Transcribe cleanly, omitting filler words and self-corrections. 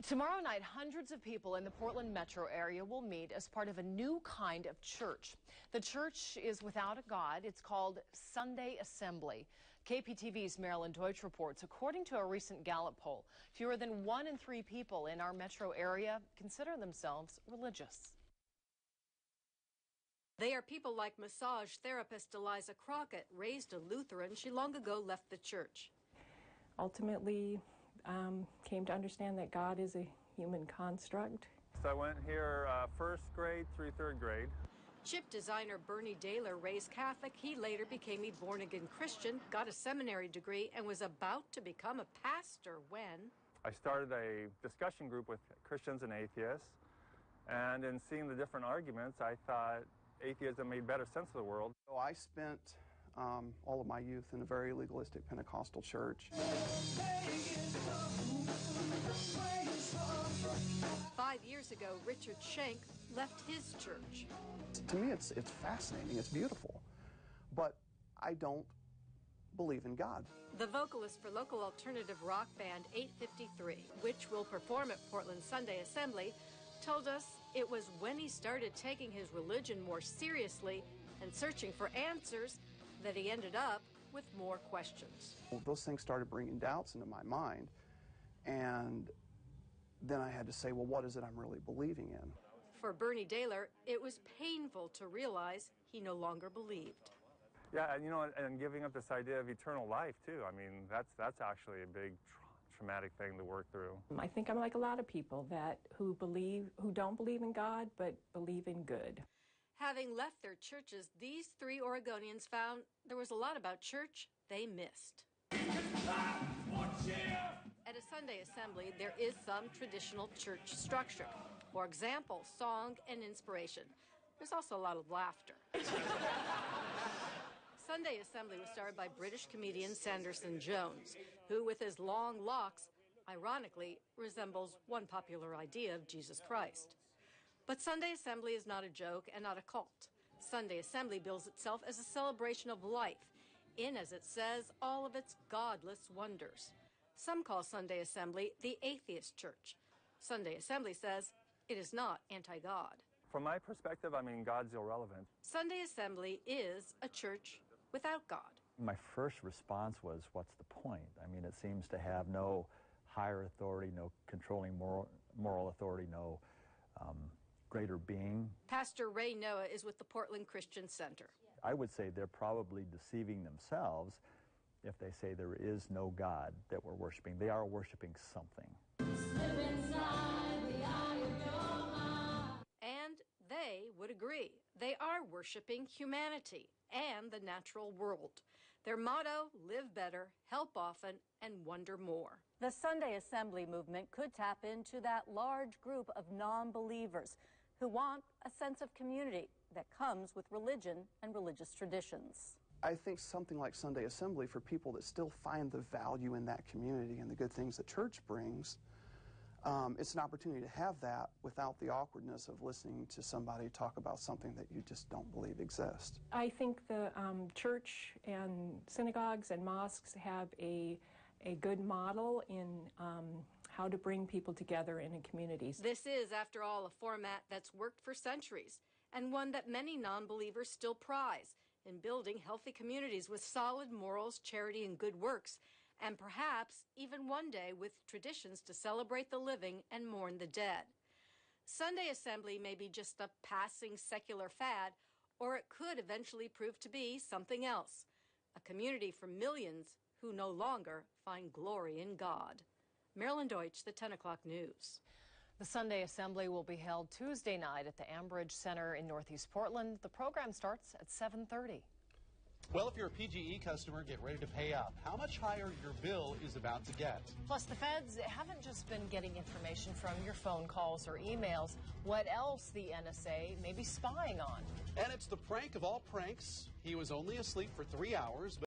Tomorrow night, hundreds of people in the Portland metro area will meet as part of a new kind of church. The church is without a God. It's called Sunday Assembly. KPTV's Marilyn Deutsch reports, according to a recent Gallup poll, fewer than 1 in 3 people in our metro area consider themselves religious. They are people like massage therapist Eliza Crockett, raised a Lutheran. She long ago left the church. Ultimately, came to understand that God is a human construct. So I went here first grade through third grade. Chip designer Bernie Dehler, raised Catholic, he later became a born-again Christian, got a seminary degree, and was about to become a pastor when I started a discussion group with Christians and atheists, and in seeing the different arguments, I thought atheism made better sense of the world. So I spent all of my youth in a very legalistic Pentecostal church. 5 years ago, Richard Shank left his church. To me, it's fascinating, it's beautiful, but I don't believe in God. The vocalist for local alternative rock band EIGHT53, which will perform at Portland Sunday Assembly, told us it was when he started taking his religion more seriously and searching for answers that he ended up with more questions. Well, those things started bringing doubts into my mind, and then I had to say, well, what is it I'm really believing in? For Bernie Dehler, it was painful to realize he no longer believed. Yeah, and, you know, and giving up this idea of eternal life, too. I mean, that's actually a big traumatic thing to work through. I think I'm like a lot of people who don't believe in God, but believe in good. Having left their churches, these 3 Oregonians found there was a lot about church they missed. At a Sunday assembly, there is some traditional church structure. For example, song and inspiration. There's also a lot of laughter. Sunday assembly was started by British comedian Sanderson Jones, who, with his long locks, ironically resembles one popular idea of Jesus Christ. But Sunday assembly is not a joke and not a cult. Sunday assembly bills itself as a celebration of life, in, as it says, all of its godless wonders. Some call Sunday assembly the atheist church. Sunday assembly says it is not anti-God. From my perspective, I mean, God's irrelevant. Sunday assembly is a church without God. My first response was, what's the point? I mean, it seems to have no higher authority, no controlling moral authority, no greater being. Pastor Ray Noah is with the Portland Christian Center. I would say they're probably deceiving themselves if they say there is no God that we're worshiping. They are worshiping something. And they would agree. They are worshiping humanity and the natural world. Their motto, live better, help often, and wonder more. The Sunday Assembly movement could tap into that large group of non-believers who want a sense of community that comes with religion and religious traditions. I think something like Sunday Assembly, for people that still find the value in that community and the good things that church brings, it's an opportunity to have that without the awkwardness of listening to somebody talk about something that you just don't believe exists. I think the church and synagogues and mosques have a good model in how to bring people together in a community. This is, after all, a format that's worked for centuries, and one that many non-believers still prize in building healthy communities with solid morals, charity, and good works, and perhaps even one day with traditions to celebrate the living and mourn the dead. Sunday assembly may be just a passing secular fad, or it could eventually prove to be something else, a community for millions who no longer find glory in God. Marilyn Deutsch, the 10 o'clock news. The Sunday Assembly will be held Tuesday night at the Ambridge Center in Northeast Portland. The program starts at 7:30. Well, if you're a PGE customer, get ready to pay up. How much higher your bill is about to get. Plus, the feds haven't just been getting information from your phone calls or emails. What else the NSA may be spying on? And it's the prank of all pranks. He was only asleep for 3 hours,